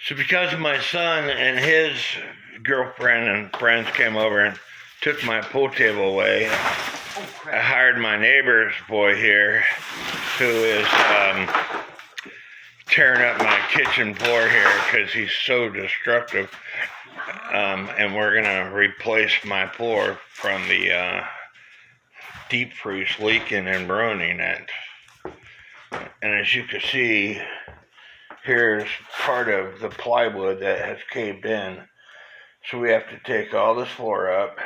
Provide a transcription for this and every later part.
So because my son and his girlfriend and friends came over and took my pool table away, I hired my neighbor's boy here who is tearing up my kitchen floor here because he's so destructive. And we're going to replace my floor from the deep freeze leaking and ruining it. And as you can see, here's part of the plywood that has caved in. So we have to take all this floor up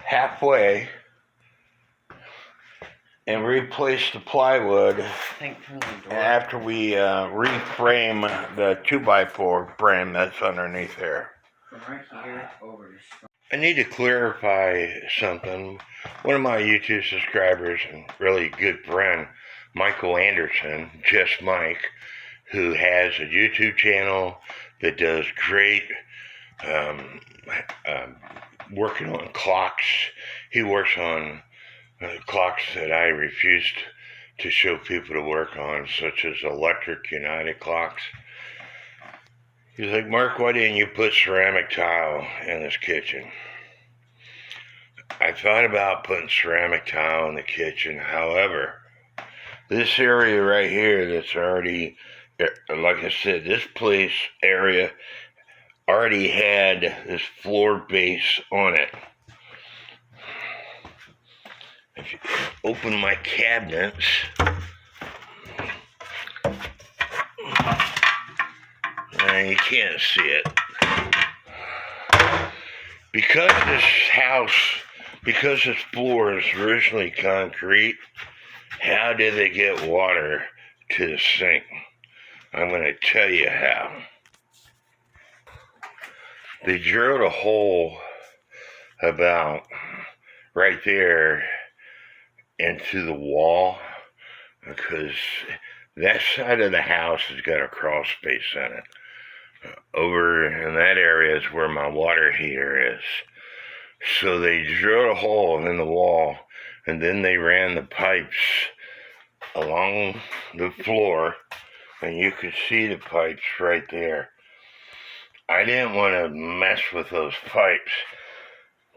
halfway and replace the plywood after we reframe the 2x4 frame that's underneath there. I need to clarify something. One of my YouTube subscribers and really good friend, Michael Anderson, Just Mike, who has a YouTube channel that does great working on clocks. He works on clocks that I refused to show people to work on, such as electric United clocks. He's like, Mark, why didn't you put ceramic tile in this kitchen? I thought about putting ceramic tile in the kitchen. However, this area right here that's already, like I said, this place area already had this floor base on it. If you open my cabinets, and you can't see it. Because this floor is originally concrete, how did they get water to the sink? I'm going to tell you how. They drilled a hole about right there into the wall because that side of the house has got a crawl space in it. Over in that area is where my water heater is. So they drilled a hole in the wall and then they ran the pipes along the floor, and you could see the pipes right there. I didn't want to mess with those pipes.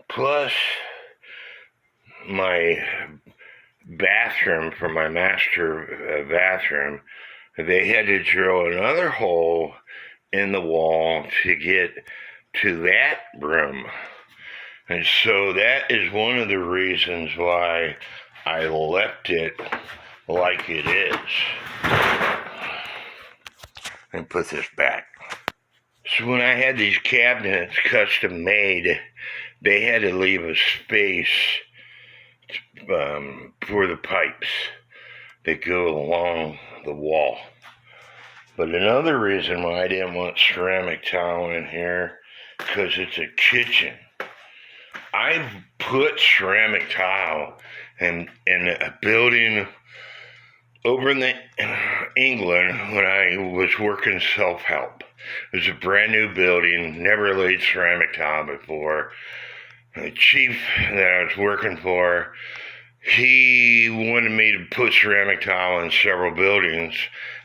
Plus, my bathroom, for my master bathroom, they had to drill another hole in the wall to get to that room. And so that is one of the reasons why I left it like it is. And put this back. So when I had these cabinets custom made, they had to leave a space for the pipes that go along the wall. But another reason why I didn't want ceramic tile in here, because it's a kitchen. I've put ceramic tile in a building over in England when I was working self-help. It was a brand new building, never laid ceramic tile before. The chief that I was working for, he wanted me to put ceramic tile in several buildings.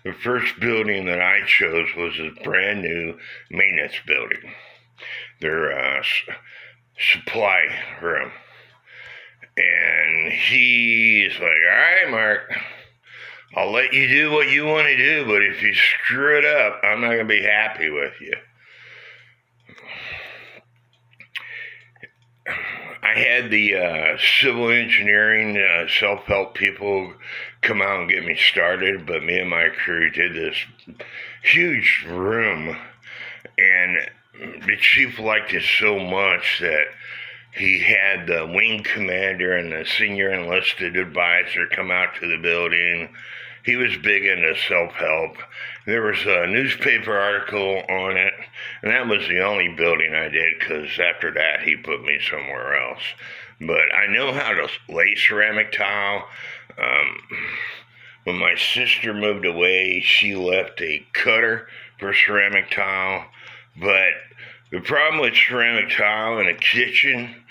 The first building that I chose was a brand new maintenance building. Their supply room. And he's like, all right, Mark, I'll let you do what you want to do, but if you screw it up, I'm not going to be happy with you. I had the civil engineering self-help people come out and get me started, but me and my crew did this huge room, and the chief liked it so much that he had the wing commander and the senior enlisted advisor come out to the building. He was big into self-help. There was a newspaper article on it, and that was the only building I did, because after that he put me somewhere else. But I know how to lay ceramic tile. When my sister moved away, she left a cutter for ceramic tile. But the problem with ceramic tile in a kitchen,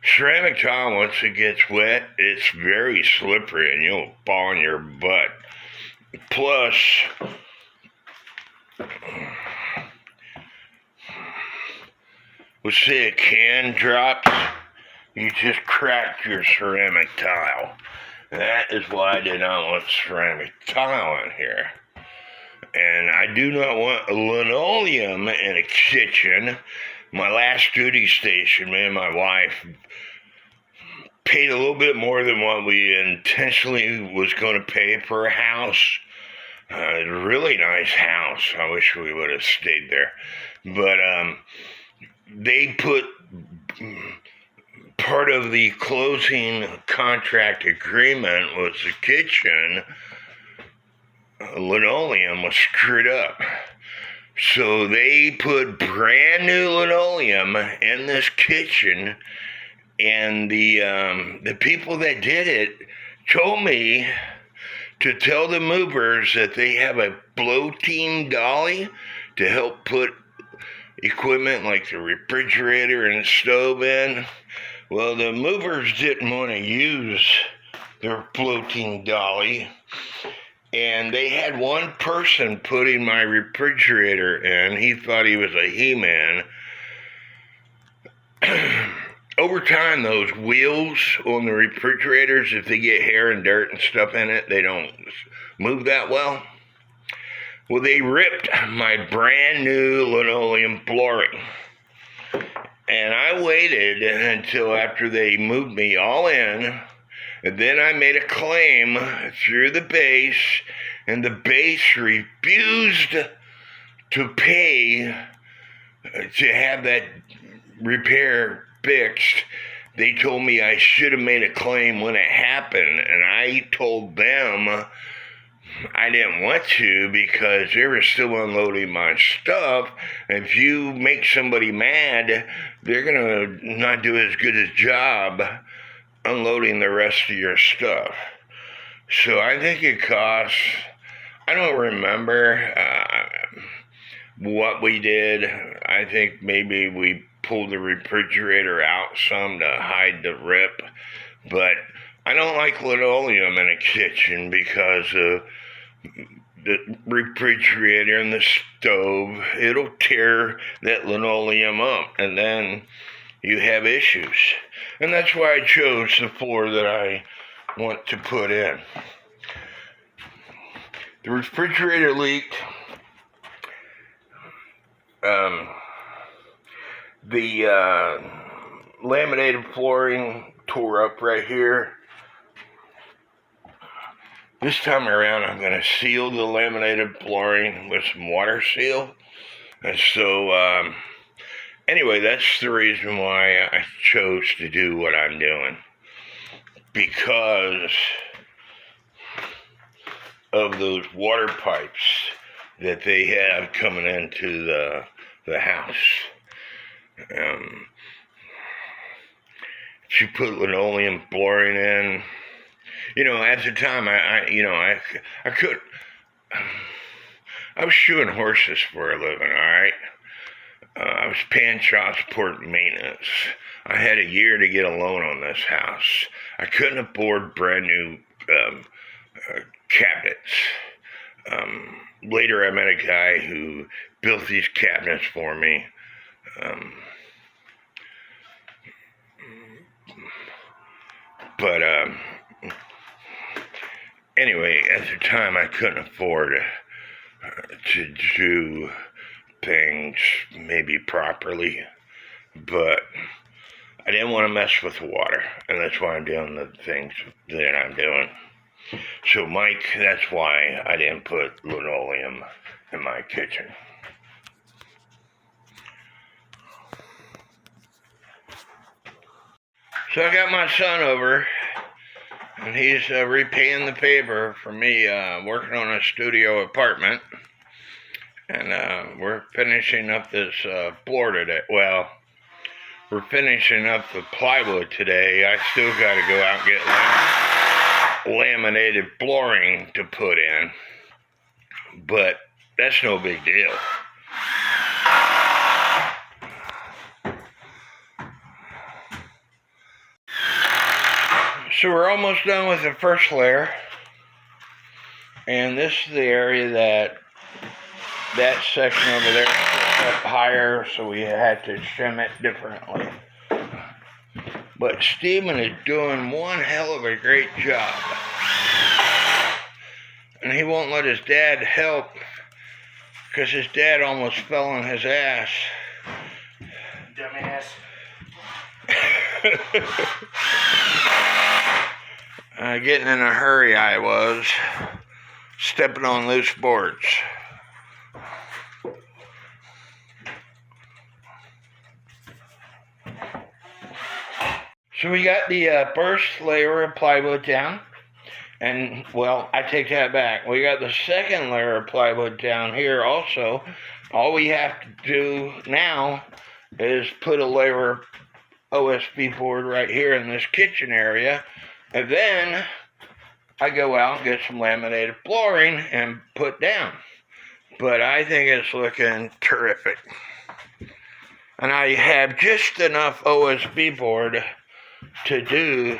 ceramic tile, once it gets wet, it's very slippery and you'll fall on your butt. Plus, let's say a can drops, you just cracked your ceramic tile. That is why I did not want ceramic tile in here. And I do not want linoleum in a kitchen. My last duty station, me and my wife paid a little bit more than what we intentionally was going to pay for a house. A really nice house. I wish we would have stayed there. But they put part of the closing contract agreement was the kitchen linoleum was screwed up. So they put brand new linoleum in this kitchen, and the people that did it told me to tell the movers that they have a blow-team dolly to help put equipment like the refrigerator and stove in. Well, the movers didn't want to use their floating dolly, and they had one person putting my refrigerator in. He thought he was a He-Man. Over time, those wheels on the refrigerators, if they get hair and dirt and stuff in it, they don't move that well. Well, they ripped my brand new linoleum flooring. And I waited until after they moved me all in, and then I made a claim through the base, and the base refused to pay to have that repair fixed. They told me I should have made a claim when it happened, and I told them I didn't want to because they were still unloading my stuff. If you make somebody mad, they're going to not do as good a job unloading the rest of your stuff. So I think it costs, I don't remember what we did. I think maybe we pulled the refrigerator out some to hide the rip. But I don't like linoleum in a kitchen because of the refrigerator and the stove. It'll tear that linoleum up, and then you have issues. And that's why I chose the floor that I want to put in. The refrigerator leaked. The laminated flooring tore up right here. This time around, I'm going to seal the laminated flooring with some water seal. And so, anyway, that's the reason why I chose to do what I'm doing. Because of those water pipes that they have coming into the house. If you put linoleum flooring in, you know, at the time, I was shoeing horses for a living, all right? I was paying child support and maintenance. I had a year to get a loan on this house. I couldn't afford brand new cabinets. Later, I met a guy who built these cabinets for me. But anyway, at the time, I couldn't afford to do things maybe properly, but I didn't want to mess with the water, and that's why I'm doing the things that I'm doing. So, Mike, that's why I didn't put linoleum in my kitchen. So I got my son over, and he's repaying the favor for me working on a studio apartment. And we're finishing up this floor today. Well, we're finishing up the plywood today. I still got to go out and get laminated flooring to put in. But that's no big deal. So we're almost done with the first layer. And this is the area that that section over there up higher, so we had to shim it differently. But Steven is doing one hell of a great job. And he won't let his dad help because his dad almost fell on his ass. Dumbass. Getting in a hurry I was. Stepping on loose boards. So we got the first layer of plywood down. And, well, I take that back. We got the second layer of plywood down here also. All we have to do now is put a layer of OSB board right here in this kitchen area. And then I go out and get some laminated flooring and put down. But I think it's looking terrific. And I have just enough OSB board to do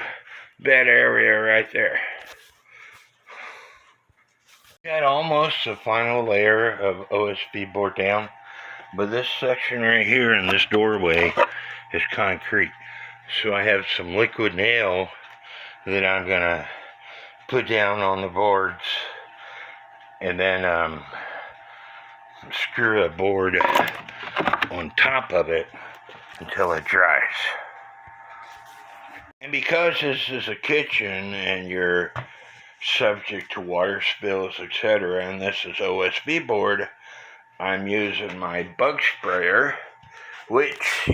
that area right there. Got almost the final layer of OSB board down, but this section right here in this doorway is concrete. So I have some liquid nail that I'm gonna put down on the boards and then screw a board on top of it until it dries. And because this is a kitchen and you're subject to water spills, etc., and this is OSB board, I'm using my bug sprayer, which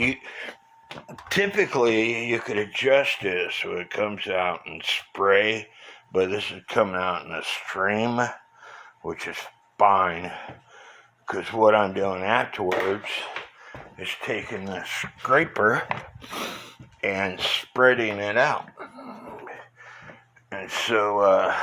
typically you could adjust it so it comes out and spray, but this is coming out in a stream, which is fine, because what I'm doing afterwards is taking the scraper and spreading it out. And so,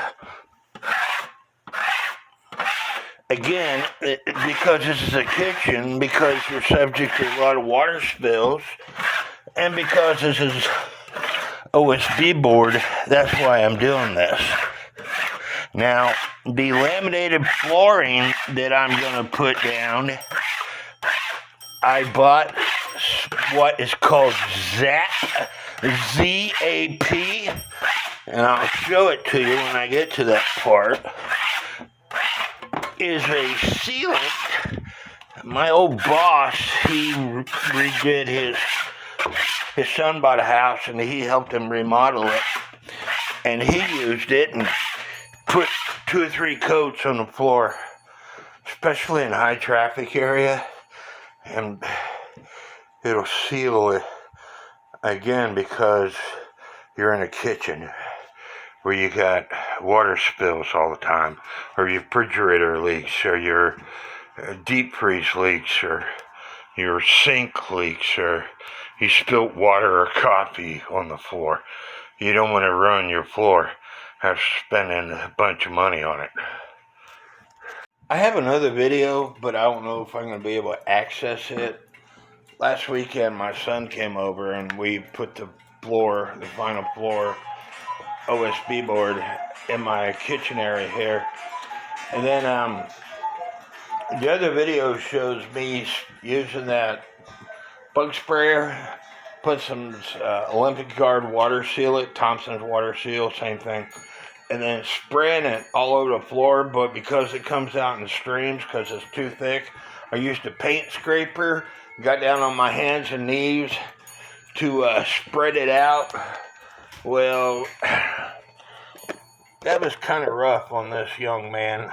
again, because this is a kitchen, because you're subject to a lot of water spills, and because this is OSB board, that's why I'm doing this. Now, the laminated flooring that I'm going to put down, I bought what is called ZAP, and I'll show it to you when I get to that part, is a sealant. My old boss, he redid his son bought a house and he helped him remodel it, and he used it and put 2 or 3 coats on the floor, especially in high traffic area, and it'll seal it again because you're in a kitchen where you got water spills all the time, or your refrigerator leaks, or your deep freeze leaks, or your sink leaks, or you spilt water or coffee on the floor. You don't want to ruin your floor after spending a bunch of money on it. I have another video, but I don't know if I'm going to be able to access it. Last weekend, my son came over and we put the final floor OSB board in my kitchen area here. And then the other video shows me using that bug sprayer, put some Olympic Guard water seal it, Thompson's water seal, same thing, and then spraying it all over the floor. But because it comes out in streams because it's too thick, I used a paint scraper, got down on my hands and knees to spread it out. Well, that was kind of rough on this young man.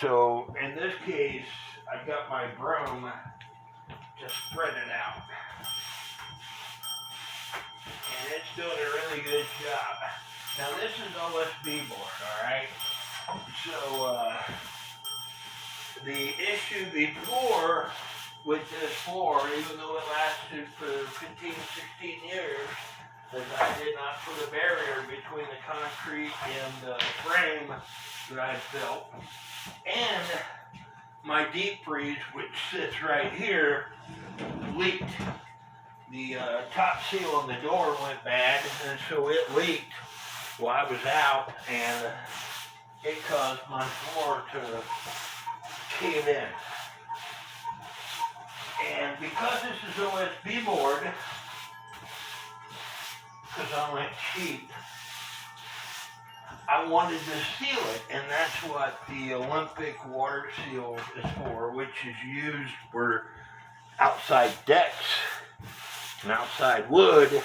So in this case, I got my broom to spread it out. And it's doing a really good job. Now this is OSB board, alright? So the issue before with this floor, even though it lasted for 15, 16 years, is I did not put a barrier between the concrete and the frame that I built. And my deep freeze, which sits right here, leaked. The top seal on the door went bad, and so it leaked while I was out, and it caused my floor to cave in. And because this is OSB board, because I went cheap, I wanted to seal it, and that's what the Olympic water seal is for, which is used for outside decks and outside wood.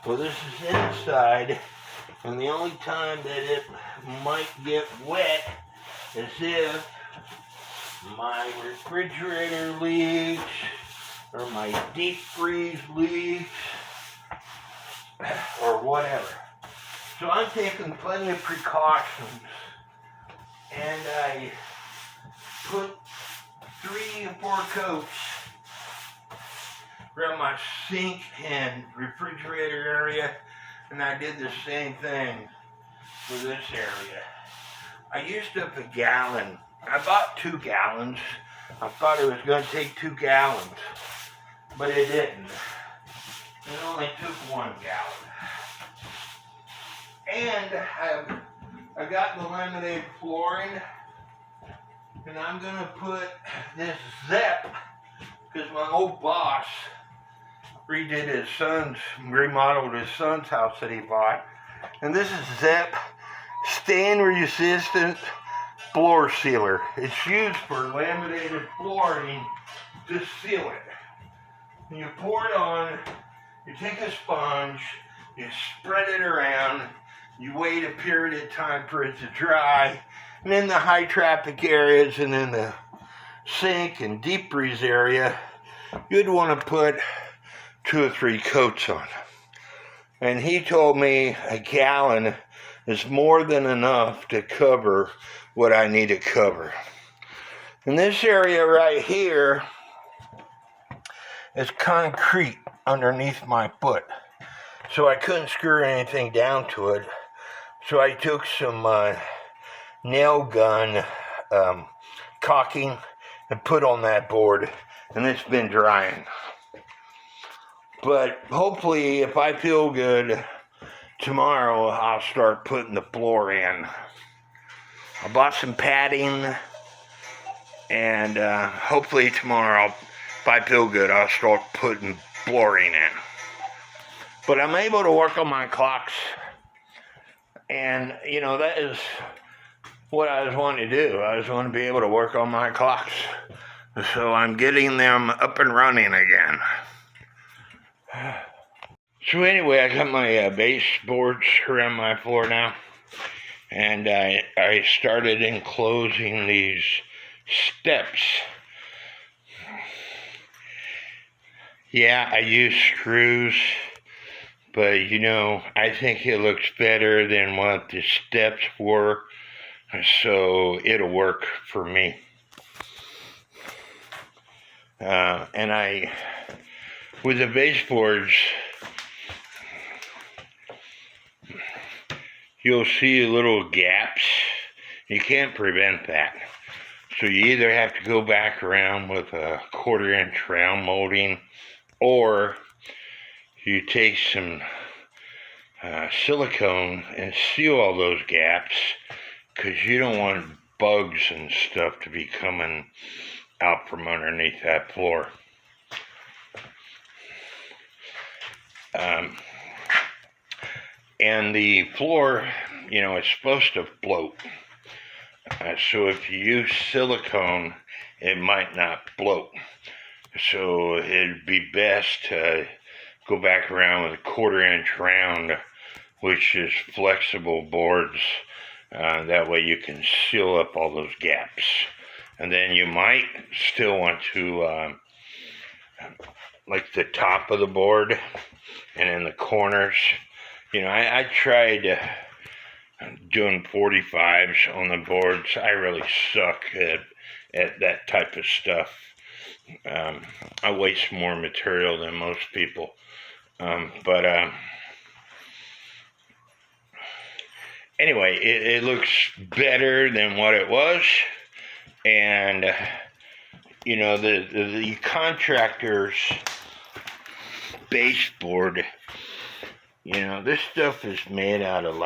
Well, this is inside, and the only time that it might get wet is if my refrigerator leaks or my deep freeze leaks or whatever. So I'm taking plenty of precautions, and I put 3 or 4 coats around my sink and refrigerator area, and I did the same thing for this area. I used up a gallon. I bought 2 gallons. I thought it was going to take 2 gallons, but it didn't. It only took 1 gallon. And I got the laminated flooring, and I'm going to put this zip, because my old boss remodeled his son's house that he bought. And this is zip, stain resistant floor sealer. It's used for laminated flooring to seal it. And you pour it on, you take a sponge, you spread it around, you wait a period of time for it to dry, and in the high traffic areas and in the sink and deep freeze area, you'd want to put 2 or 3 coats on. And he told me a gallon is more than enough to cover what I need to cover. And this area right here is concrete underneath my foot, so I couldn't screw anything down to it. So I took some nail gun caulking and put on that board, and it's been drying. But hopefully, if I feel good, tomorrow I'll start putting the floor in. I bought some padding, and hopefully tomorrow, if I feel good, I'll start putting flooring in. But I'm able to work on my clocks, and that is what I was wanting to do. I was wanting to be able to work on my clocks, so I'm getting them up and running again. So anyway, I got my baseboards around my floor now, and I started enclosing these steps. Yeah, I use screws, but I think it looks better than what the steps were, so it'll work for me. And with the baseboards, you'll see little gaps. You can't prevent that. So you either have to go back around with a 1/4-inch round molding, or you take some silicone and seal all those gaps, because you don't want bugs and stuff to be coming out from underneath that floor. And the floor, it's supposed to float. So if you use silicone, it might not float. So it'd be best to go back around with a 1/4-inch round, which is flexible boards. That way you can seal up all those gaps. And then you might still want to, like the top of the board and in the corners. I tried doing 45s on the boards. I really suck at that type of stuff. I waste more material than most people. But anyway, it looks better than what it was. And, the contractor's baseboard, this stuff is made out of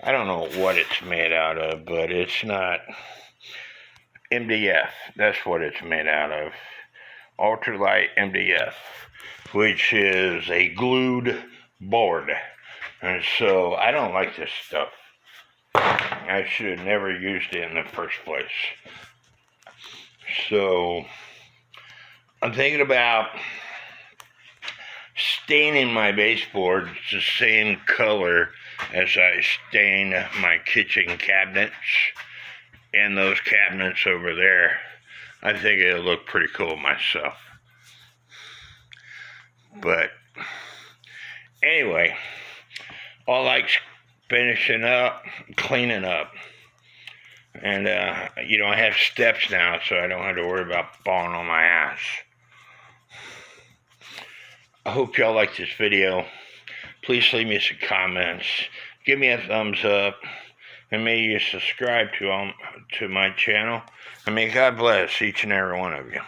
I don't know what it's made out of, but it's not MDF. That's what it's made out of. Ultralight MDF, which is a glued board. And so I don't like this stuff. I should have never used it in the first place. So I'm thinking about staining my baseboards the same color as I stain my kitchen cabinets and those cabinets over there. I think it'll look pretty cool myself. But anyway, I like finishing up, cleaning up. And, I have steps now, so I don't have to worry about falling on my ass. I hope y'all like this video. Please leave me some comments. Give me a thumbs up. And may you subscribe to my channel. And may God bless each and every one of you.